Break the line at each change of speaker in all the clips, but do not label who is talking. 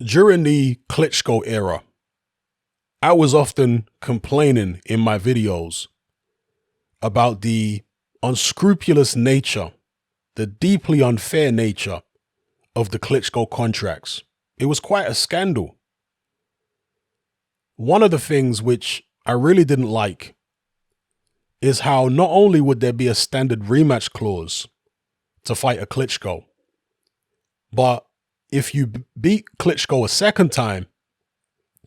During the Klitschko era, I was often complaining in my videos about the unscrupulous nature, the deeply unfair nature of the Klitschko contracts. It was quite a scandal. One of the things which I really didn't like is how not only would there be a standard rematch clause to fight a Klitschko, but if you beat Klitschko a second time,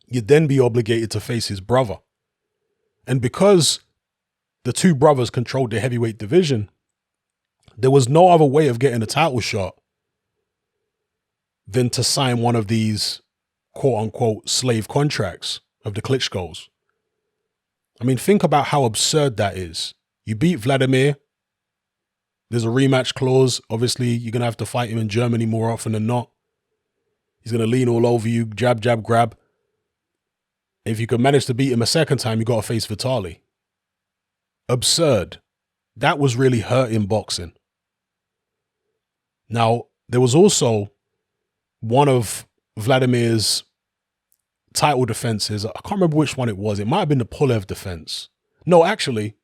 you'd then be obligated to face his brother. And because the two brothers controlled the heavyweight division, there was no other way of getting a title shot than to sign one of these quote unquote slave contracts of the Klitschkos. I mean, think about how absurd that is. You beat Vladimir. There's a rematch clause. Obviously, you're going to have to fight him in Germany more often than not. He's going to lean all over you, jab, jab, grab. If you can manage to beat him a second time, you got to face Vitali. Absurd. That was really hurting boxing. Now, there was also one of Vladimir's title defenses. I can't remember which one it was. It might have been the Pulev defense. No, actually,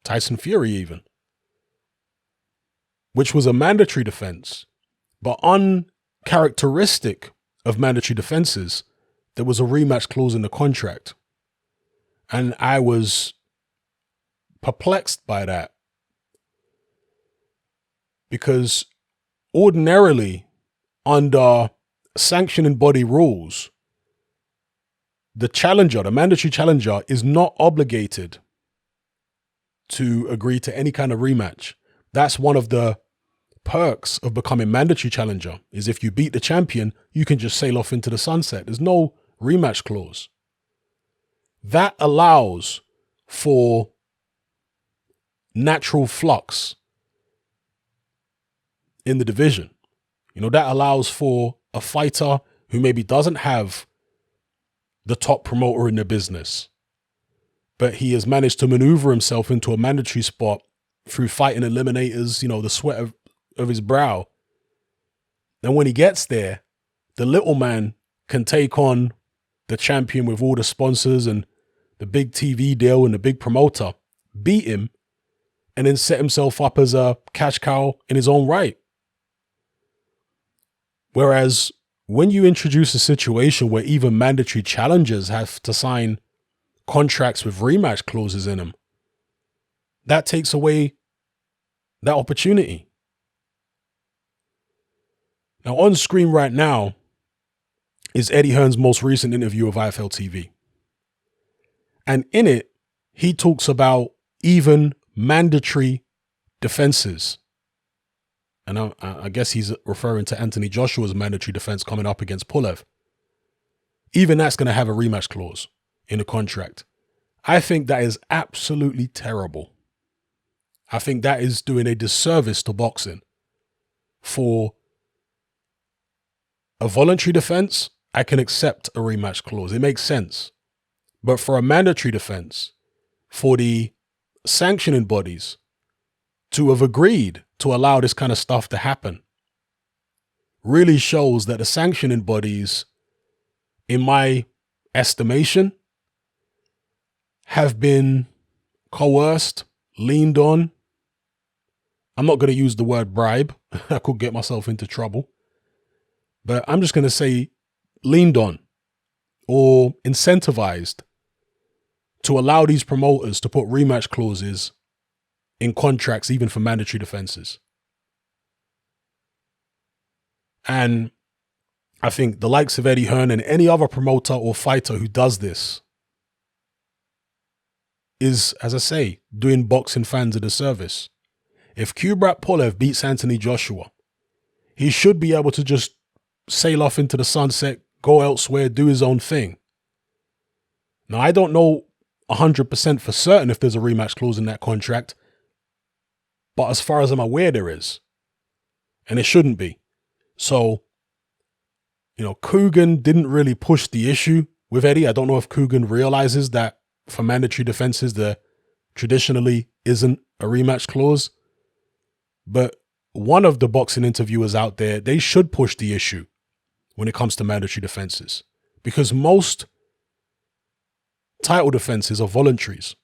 Tyson Fury even. Which was a mandatory defense. But uncharacteristic of mandatory defenses, there was a rematch clause in the contract. And I was perplexed by that. Because ordinarily, under sanctioning body rules, the challenger, the mandatory challenger, is not obligated to agree to any kind of rematch. That's one of the perks of becoming mandatory challenger, is if you beat the champion, you can just sail off into the sunset. There's no rematch clause. That allows for natural flux in the division. You know, that allows for a fighter who maybe doesn't have the top promoter in the business, but he has managed to maneuver himself into a mandatory spot through fighting eliminators, you know, the sweat of his brow. And when he gets there, the little man can take on the champion with all the sponsors and the big TV deal and the big promoter, beat him, and then set himself up as a cash cow in his own right. Whereas when you introduce a situation where even mandatory challengers have to sign contracts with rematch clauses in them, that takes away that opportunity. Now, on screen right now is Eddie Hearn's most recent interview of IFL TV. And in it, he talks about even mandatory defenses. And I guess he's referring to Anthony Joshua's mandatory defense coming up against Pulev. Even that's going to have a rematch clause in the contract. I think that is absolutely terrible. I think that is doing a disservice to boxing. For a voluntary defense, I can accept a rematch clause. It makes sense. But for a mandatory defense, for the sanctioning bodies to have agreed to allow this kind of stuff to happen, really shows that the sanctioning bodies, in my estimation, have been coerced, leaned on. I'm not going to use the word bribe. I could get myself into trouble. But I'm just going to say leaned on or incentivized to allow these promoters to put rematch clauses in contracts, even for mandatory defenses. And I think the likes of Eddie Hearn and any other promoter or fighter who does this is, as I say, doing boxing fans a disservice. If Kubrat Pulev beats Anthony Joshua, he should be able to just sail off into the sunset, go elsewhere, do his own thing. Now, I don't know 100% for certain if there's a rematch clause in that contract, but as far as I'm aware, there is. And it shouldn't be. So, you know, Coogan didn't really push the issue with Eddie. I don't know if Coogan realizes that for mandatory defenses, there traditionally isn't a rematch clause. But one of the boxing interviewers out there, they should push the issue when it comes to mandatory defenses, because most title defenses are voluntaries.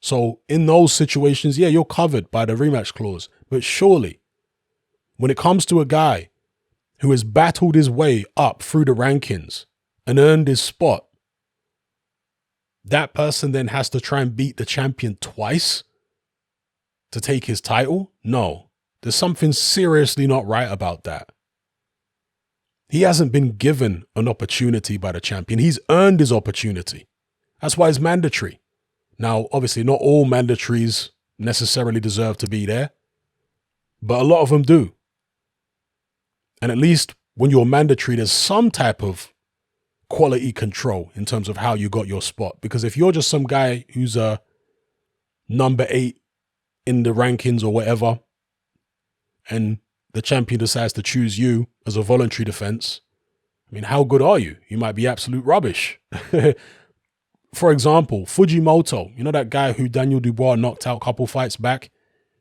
So in those situations, yeah, you're covered by the rematch clause. But surely, when it comes to a guy who has battled his way up through the rankings and earned his spot, that person then has to try and beat the champion twice to take his title? No, there's something seriously not right about that. He hasn't been given an opportunity by the champion. He's earned his opportunity. That's why it's mandatory. Now, obviously, not all mandatories necessarily deserve to be there, but a lot of them do. And at least when you're mandatory, there's some type of quality control in terms of how you got your spot. Because if you're just some guy who's a number 8 in the rankings or whatever, and the champion decides to choose you as a voluntary defense, I mean, how good are you? You might be absolute rubbish. For example, Fujimoto, you know that guy who Daniel Dubois knocked out a couple fights back?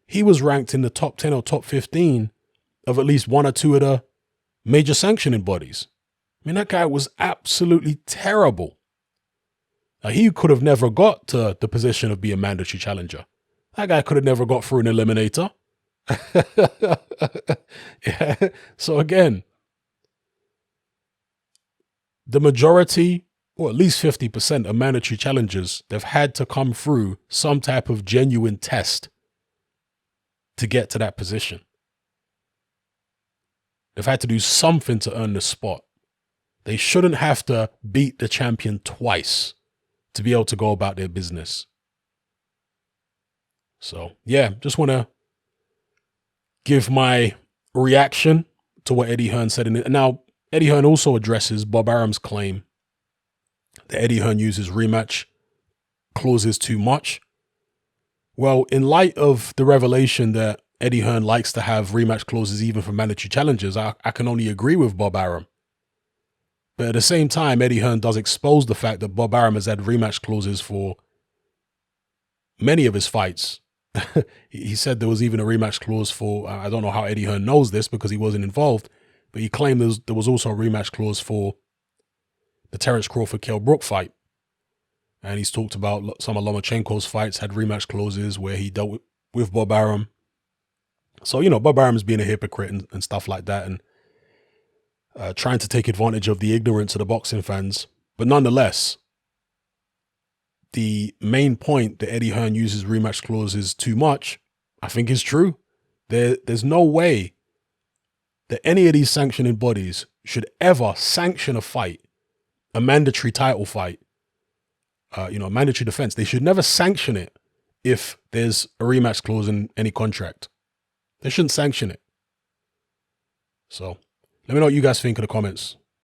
He was ranked in the top 10 or top 15 of at least one or two of the major sanctioning bodies. I mean, that guy was absolutely terrible. Now, he could have never got to the position of being a mandatory challenger. That guy could have never got through an eliminator. Yeah. So again, the majority, or at least 50% of mandatory challengers, they've had to come through some type of genuine test to get to that position. They've had to do something to earn the spot. They shouldn't have to beat the champion twice to be able to go about their business. So, yeah, just want to give my reaction to what Eddie Hearn said in it. Now, Eddie Hearn also addresses Bob Arum's claim that Eddie Hearn uses rematch clauses too much. Well, in light of the revelation that Eddie Hearn likes to have rematch clauses even for mandatory challenges, I can only agree with Bob Arum. But at the same time, Eddie Hearn does expose the fact that Bob Arum has had rematch clauses for many of his fights. He said there was even a rematch clause for, I don't know how Eddie Hearn knows this because he wasn't involved, but he claimed there was also a rematch clause for the Terence Crawford-Kell Brook fight. And he's talked about some of Lomachenko's fights had rematch clauses where he dealt with Bob Arum. So, you know, Bob Arum's being a hypocrite and stuff like that, and trying to take advantage of the ignorance of the boxing fans. But nonetheless, the main point that Eddie Hearn uses rematch clauses too much, I think is true. There's no way that any of these sanctioning bodies should ever sanction a fight, a mandatory title fight, a mandatory defense. They should never sanction it if there's a rematch clause in any contract. They shouldn't sanction it. So let me know what you guys think in the comments.